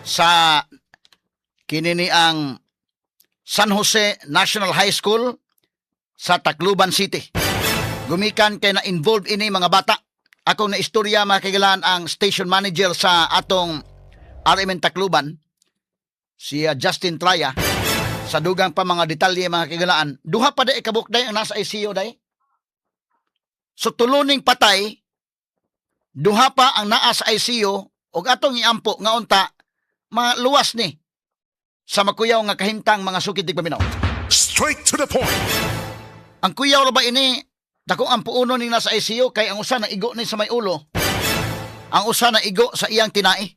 sa kinini ang San Jose National High School sa Tacloban City. Gumikan kay na involved ini mga bata. Akong na istorya makigalaan ang station manager sa atong RMN Tacloban, si Justin Traya. Sa dugang pa mga detalye mga kigalaan, duha pa day kabuk day ang nasa ICU day. So tuluning patay, duha pa ang naa sa ICU ug atong iampo nga unta maluwas ni sa makuyaw nga kahimtang mga sukid tig paminaw. Straight to the point. Ang kuyaw ra ba ini dako ang puuno ni nasa ICU kay ang usa na igo ni sa may ulo. Ang usa na igo sa iyang tinai.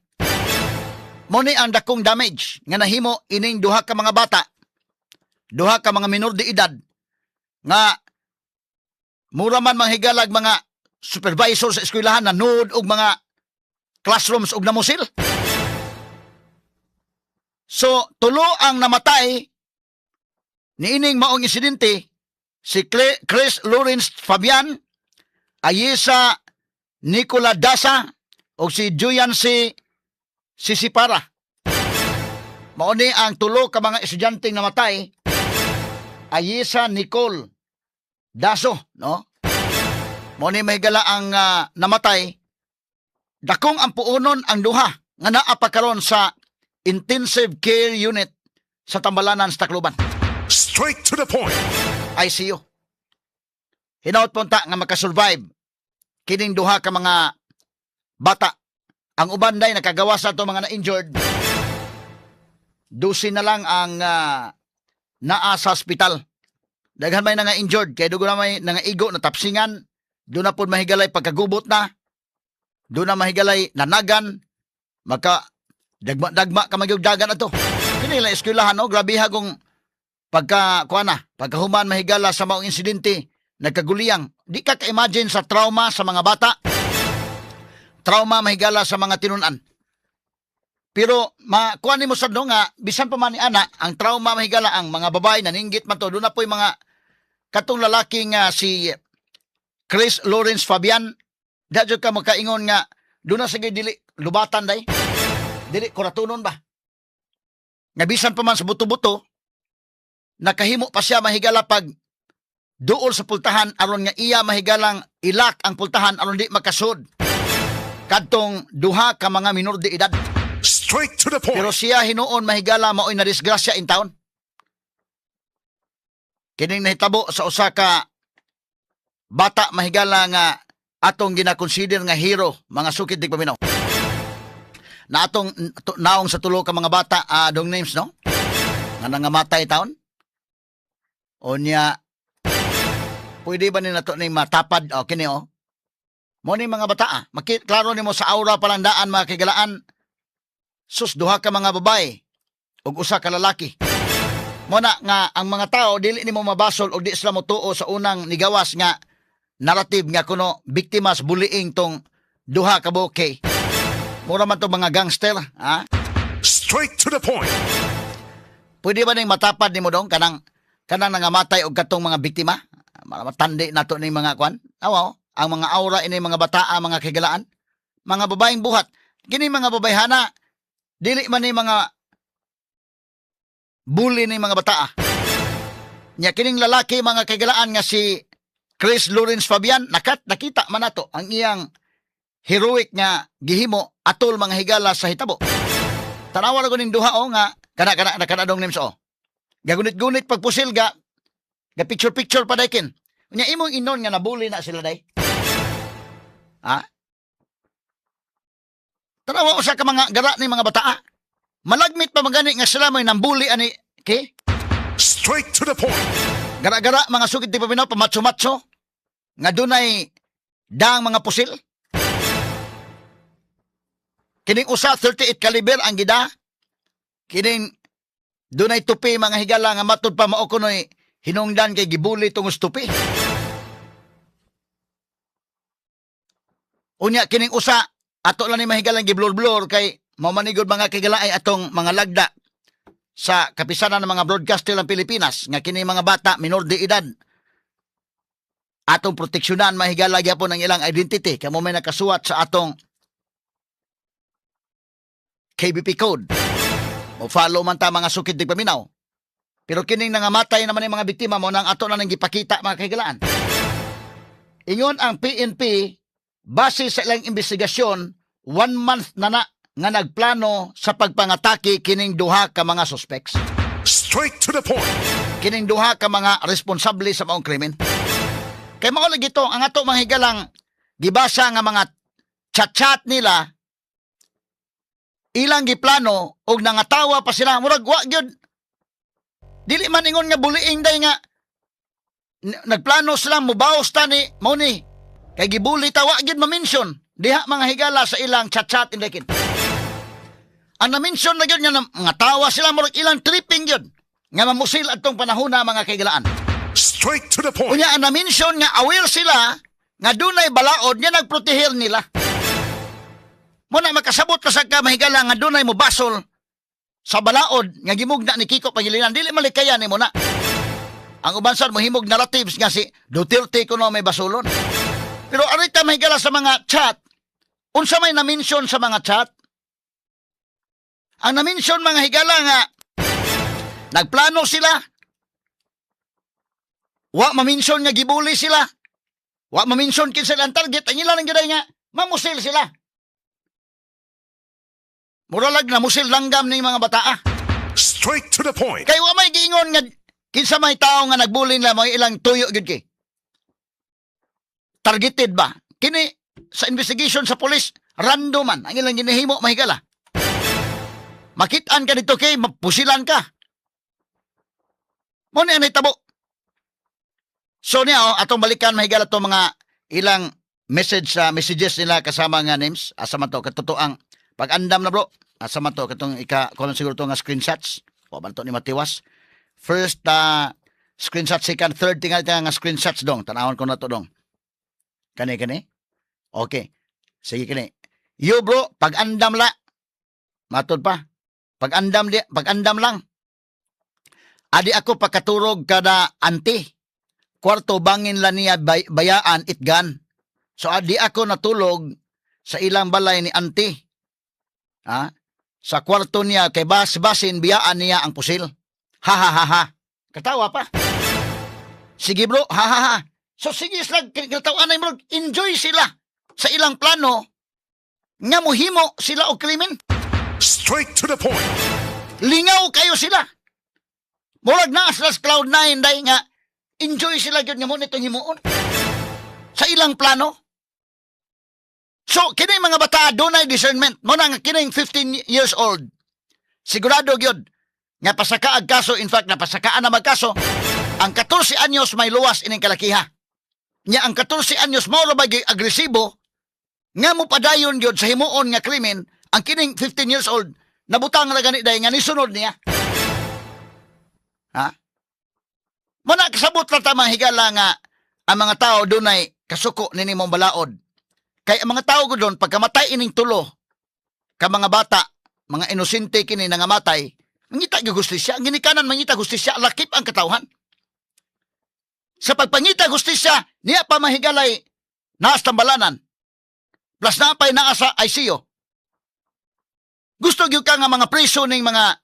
Mo ni ang dakong damage nga nahimo ining duha ka mga bata. Duha ka mga minor de edad nga mura man manghigalag mga supervisor sa eskwelahan na nuod og mga classrooms og namusil. So, tulo ang namatay niining maong insidente si Chris Lawrence Fabian, Ayesa Nicola Dasa o si Julian Sisipara. Mauni ang tulo ka mga estudyanteng namatay. Ayesa Nicole Daso, no? Mauni may gala ang namatay. Dakong ang puunon ang duha nga naa pa karon sa intensive care unit sa Tambalanan sa Tacloban. Straight to the point. ICU. Hinaut punta nga makasurvive kining duha ka mga bata. Ang uban day nakagawa sa to mga na-injured. Dusin na lang ang naa sa hospital. Daghan may nga injured kay dugo na may nga igo na tapsingan. Doon na po mahigalay pagkagubot na. Doon na mahigalay nanagan. Maka dagma ka magyugdagan ato. Kini lang eskwelahan no, grabe hagong pagkahuman mahigala sa maong insidente, nagkaguliyang. Di ka ka-imagine sa trauma sa mga bata. Trauma mahigala sa mga tinunan. Pero kuan nimo sad nga bisan pa man ni ana ang trauma mahigala ang mga babae naninggit man to. Doon na po yung mga katong lalaking si Chris Lawrence Fabian. Dadyo ka makaingon nga doon na sige dili lubatan day. Dili kuratunon ba? Nga bisan pa man sa buto-buto nakahimo pa siya mahigala pag duol sa pultahan aron nga iya mahigalang ilak ang pultahan aron di makasud kadtong duha ka mga minor de edad. Straight to the point. Pero siya hinuon mahigala maoy na disgrasya in town. Kining nahitabo sa usa ka bata mahigala nga atong gina-consider nga hero mga sukid tig paminaw. Na atong naong sa tulo ka mga bata dong names no nga nangamatay taon. Onya, pwede ba nila ito na matapad? O, kini o. Mo ni mga bata klaro ni mo sa aura palandaan mga kigalaan. Sus, duha ka mga babae. O usa ka lalaki. Mo na nga, ang mga tao, dili ni mo mabasol o di sila mo tuo sa unang nigawas nga narrative nga kuno biktimas bullying tong duha ka bokeh. Mura man to mga gangster, ha? Straight to the point. Pwede ba nang matapad ni mo dong kanang nangamatay og katong mga biktima? Matandi nato ni mga kwan. Awa, ang mga aura ini mga bataa, mga kigalaan, mga babaeng buhat. Kini mga babayhana, dili man ni mga bully ni mga bataa. Nya kining lalaki mga kigalaan nga si Chris Lawrence Fabian, nakita man nato ang iyang heroic nga gihimo atol mga higala sa hitabo. Tanawa ra ning duha nga kana dong names gagunit-gunit pagpusil ga picture pa daykin. Unya imong inon nga nabuli na sila day. Ha? Tanawa usa ka mga gara ni mga bataa. Malagmit pa magani nga sila may nambuli ani okay? Straight to the point. Gara-gara mga sugid ti paminaw pamatso-matso nga dunay daang mga pusil. Kining usa 38 caliber ang gida. Kining dunay tupi mga higala nga matud pa mao kunoy hinungdan kay gibuli tungos tupi. Unya kining usa ato lang ni mahigalang giblur-blur kay mamanigod mga kigala ay atong mga lagda sa kapisanan ng mga broadcaster ng Pilipinas nga kini mga bata minor de edad atong proteksyonan mahigala gyapon ang ilang identity kamo may nakasuwat sa atong KBP code. Mo follow man ta mga sukid dig paminaw. Pero kining nangamatay naman yung mga biktima mo nang ato na nang gipakita mga kahigalaan. Ingon ang PNP base sa ilang investigasyon 1 month na nga nagplano sa pagpangatake kining duha ka mga suspects. Straight to the point. Kining duha ka mga responsable sa maong krimen. Kay mao lagi ito ang ato mga higalang gibasa nga mga chat-chat nila ilang giplano og nangatawa pa sila murag wa gyud dili man ingon nga buliing day nga nagplano sila mubaos ta ni mao ni kay gibuli ta wa gyud ma-mention diha mga higala sa ilang chat-chat indekin. Ang na-mention na gyud nga nga tawa sila murag ilang tripping gyud nga mamusil adtong panahona mga kaigalaan. Straight to the point. Unya ang na-mention nga aware sila nga dunay balaod nga nagprotehir nila. Muna makasabot ka sa kamahigala nga dunay mo basol sa balaod nga gimugna ni Kiko Pangilinan. Dili malikaya ni mo na. Ang ubansan mo himog narratives nga si Duterte kuno may basolon. Pero arit ka mahigala sa mga chat. Unsa may na-mention sa mga chat? Ang na-mention mga higala nga nagplano sila. Wa ma-mention nga gibuli sila. Wa ma-mention kinsa ang target. Ang ilan ang giday nga mamusil sila. Muralag na musil langgam ni mga bataa. Straight to the point. Kay wa may giingon nga kinsa may tao nga nagbulin la may ilang tuyo gid kay. Targeted ba? Kini sa investigation sa police random man ang ilang ginahimo mahigala. Makit-an ka dito kay mapusilan ka. Mo ni anay tabo. So niya atong balikan mahigala to mga ilang messages nila kasama nga names asa man to katotoang pag-andam na bro, asa man to katong kuno siguro to nga screenshots. O man to ni Matiwas. First screenshot, second, third tingal nga screenshots dong. Tanawon ko na to dong. Kani. Okay. Sige kani. Yo bro, pag-andam la. Matod pa. Pag-andam lang. Adi ako pagkaturog kada anti. Kwarto bangin la niya bayaan itgan. So adi ako natulog sa ilang balay ni anti. Sa kwarto niya kay basin biyaan niya ang pusil. Ha. Katawa pa. Sige bro, ha. So sige sila katawa na bro, enjoy sila sa ilang plano nga mohimo sila og krimen. Straight to the point. Lingaw kayo sila. Murag na sila sa Cloud9 dahil nga enjoy sila gyud nga mo nitong himuon sa ilang plano. So, kining mga bata dunay discernment. Mo na nga kining 15 years old. Sigurado gyud nga pasaka ag kaso, in fact napasakaan na magkaso. Ang 14 anyos may luwas ining kalakiha. Nya ang 14 anyos mao ra ba agresibo nga mo padayon gyud sa himuon nga krimen ang kining 15 years old nabutang ra gani day nga nisunod niya. Mo na kasabot ra ta mahigala nga ang mga tao dunay kasuko nini mong balaod. Kay ang mga tao ko doon, pagkamatay ining tulo, ka mga bata, mga inosente kini nangamatay, mangita gustisya, ang ginikanan mangita gustisya, lakip ang katawhan. Sa pagpangita gustisya, niya pa mahigalay naas tambalanan, plus napay naa sa ICU. Gusto gyud ka nga mga preso ning mga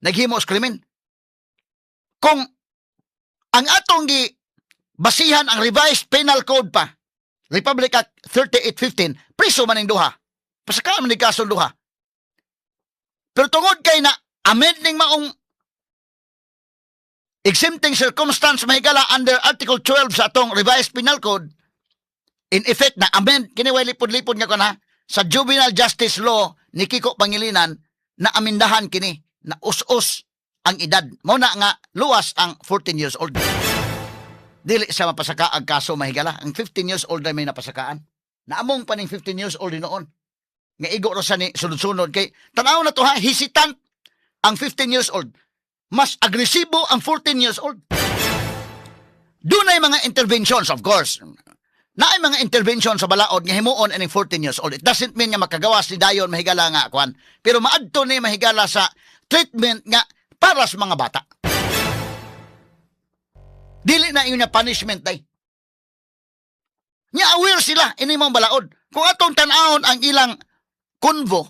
naghimo sa krimen. Kung ang atong basihan ang revised penal code pa, Republic Act 3815, priso man ning duha. Pasaka man ning kaso duha. Pero tungod kay na amending maong exempting circumstance mahigala under Article 12 sa atong revised penal code, in effect na amend kini way lipod-lipod nga kuna sa juvenile justice law ni Kiko Pangilinan na amindahan kini na us-us ang edad. Mo na nga luwas ang 14 years old. Dili siya mapasaka ang kaso mahigala. Ang 15 years old na may napasakaan. Naamong pa ning 15 years old noon. Nga igo ra sa ni sunod-sunod kay tanaw na to ha, hesitant ang 15 years old. Mas agresibo ang 14 years old. Dunay mga interventions of course. Naay mga intervention sa balaod nga himuon aning 14 years old. It doesn't mean nga makagawas ni dayon mahigala nga kwan. Pero maadto ni mahigala sa treatment nga para sa mga bata. Dili na yun na punishment day. Nya aware sila ini mong balaod. Kung atong tan-awon ang ilang konvo,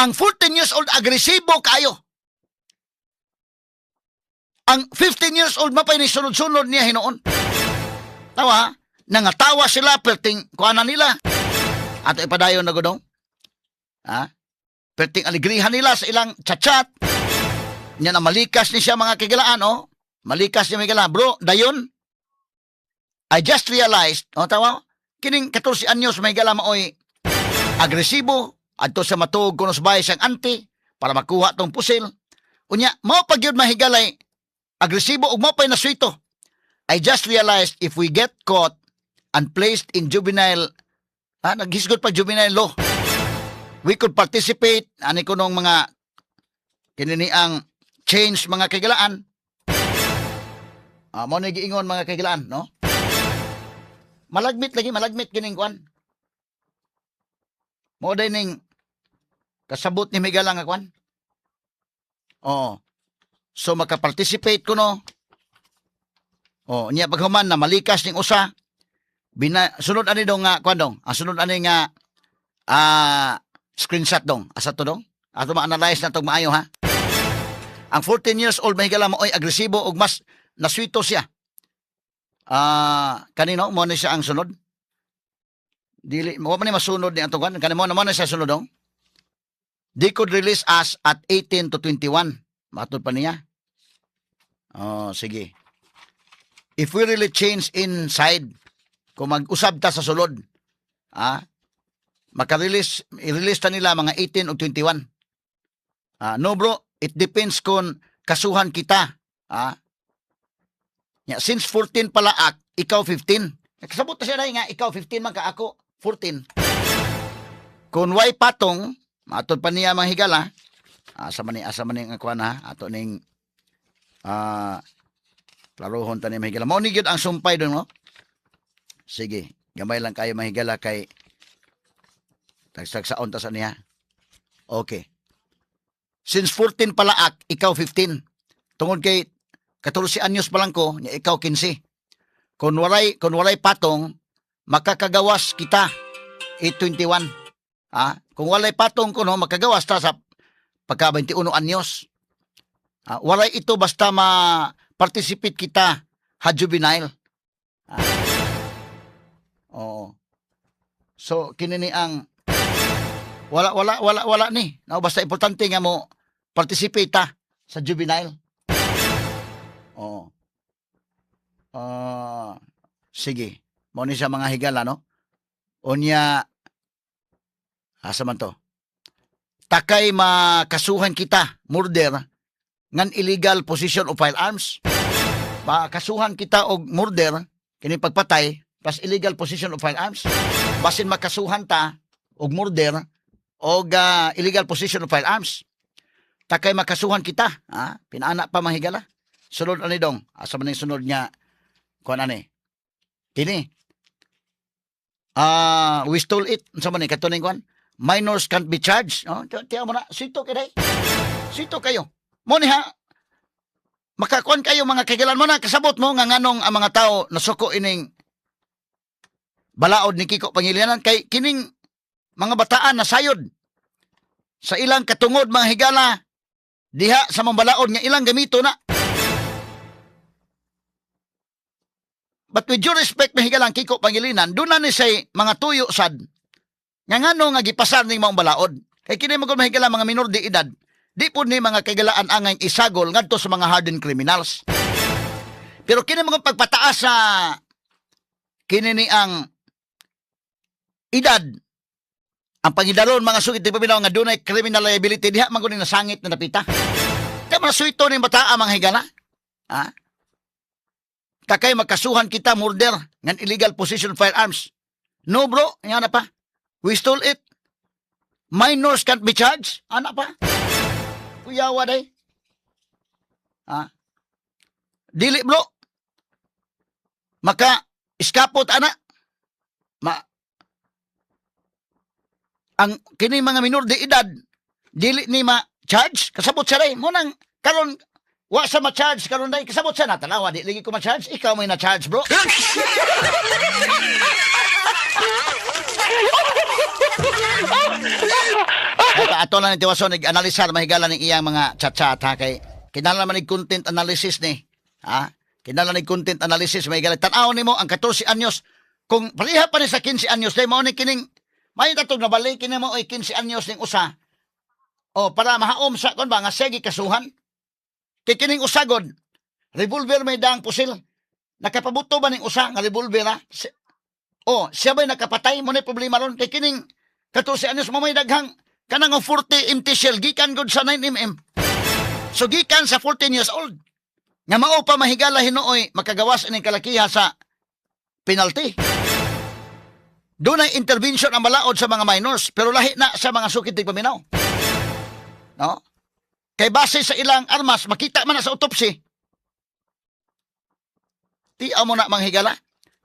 Ang 14 years old agresibo kayo. Ang 15 years old mapay ni sunod-sunod niya hinoon. Tawa, nangatawa sila perting kuana nila. Ato ipadayon na gudong. Ha? Perting aligrihan nila sa ilang chat-chat. Nya na malikas ni siya mga kigalaan, oh. Malikas niya mga kigalaan. Bro, dayon, I just realized, oh, tawa, kining 14 anyos may gala maoy agresibo, adto sa matuog kuno sa bahay siyang auntie para makuha tong pusil. Unya, mao pagyud mahigalay agresibo ug mao pay naswito. I just realized if we get caught and placed in juvenile, naghisgot pa juvenile law, we could participate ani kunong mga kinini ang change mga kagalaan. Mo na giingon mga kagalaan, no? Malagmit kining kwan. Mo day ning kasabot ni Miguel nga kwan. Oo. So makaparticipate ko no. Oh, niya paghuman na malikas ning usa. Sunod ani dong nga kwan dong. Ang sunod ani nga screenshot dong. Asa to dong? Ato ma-analyze na tong maayo ha. Ang 14 years old mahigala mo oy agresibo ug mas naswito siya. Kanino mo ni siya ang sunod? Dili mo man ni masunod ni atong kwan. Kanimo naman na siya sunod dong. They could release us at 18 to 21. Matod pa niya. Oh, sige. If we really change inside, kung mag-usab ta sa sulod, i-release ta nila mga 18 o 21. No bro, it depends kung kasuhan kita. Since 14 pala ikaw 15. Kasabot na siya na nga, ikaw 15 man ka, ako 14. Kung way patong, matod pa niya mga higala, asa man ang kuan ha, ato ning laruhon ta ni mahigala. Mao ni gyud ang sumpay dong, no? Sige, gamay lang kayo mahigala kay tagsagsaon ta sa niya. Okay. Since 14 pala ikaw 15. Tungod kay 14 anyos pa lang ko, ikaw 15. Kung walay patong, makakagawas kita 821. Kung walay patong ko no, makagawas ta sa pagka 21 anyos. Walay ito basta ma-participate kita ha juvenile. Oo. So kinini ang wala ni. No, basta importante nga mo participate ta sa juvenile. Oo. Sige. Mo ni siya mga higala no. Unya asa man to? Takay makasuhan kita murder ngan illegal possession of firearms. Kasuhan kita og murder kini pagpatay plus illegal possession of firearms. Basin makasuhan ta og murder og illegal possession of firearms. Takay makasuhan kita, pinaana pa mahigala. Sunod ani dong, asa man ning sunod niya kuan ani. Kini. We stole it. Unsa man ni katuning kuan? Minors can't be charged. Tiyan mo na, sito kayo. Sito kayo. Mo ni ha, makakuan kayo mga kagalan mo na, kasabot mo nga nganong ang mga tao nasuko ining balaod ni Kiko Pangilianan kay kining mga bataan na sayod sa ilang katungod mga higala diha sa mga balaod nga ilang gamito na. But with due respect mga higalang Kiko Pangilinan, doon na ni say mga tuyo sad nga ngano nga gipasar ning mga balaod. Kay kini mga mahigala mga minor de edad, di po ni mga kagalaan angay isagol ngadto sa mga hardened criminals. Pero kini mga pagpataas sa kini ni ang edad, ang pangidaron mga sugid ti paminaw nga dunay criminal liability diha man kuning nasangit na napita. Kay mga suito ning bataa mga higala. Kakay magkasuhan kita murder ngan illegal possession of firearms. No bro, nga na pa. We stole it. Minors can't be charged. Ana pa. Kuyawa day. Dili bro. Maka iskapot ana. Ang kini mga minor de edad dili ni ma-charge kasabot sa day mo nang karon wa sa ma-charge karon day kasabot sa natanawa di lagi ko ma-charge ikaw may na-charge bro. ato lang ni Tiwason nag-analisar mahigala ning iyang mga chat-chat ha kay kinahanglan man ning content analysis ni. Ha? Kinahanglan ning content analysis mahigala. Tan-aw nimo ang 14 anyos kung pareha pa ni sa 15 anyos dai mao ni kining may tatog na balik kini mo oy 15 anyos ning usa. O para mahaom sa kon ba nga sige kasuhan. Kay kining usagod revolver may daang pusil. Nakapabuto ba ning usa nga revolver ha? Siya ba'y nakapatay mo na problema ron kay kining 14 anyos mo may daghang kanang 40 empty shell gikan gud sa 9mm. So gikan sa 14 years old. Nga mao pa mahigala hinuoy makagawas ining kalakiha sa penalty. Doon ay intervention ang malaod sa mga minors pero lahi na sa mga sukid tig paminaw. No? Kay base sa ilang armas makita man na sa autopsy. Tiaw mo na manghigala.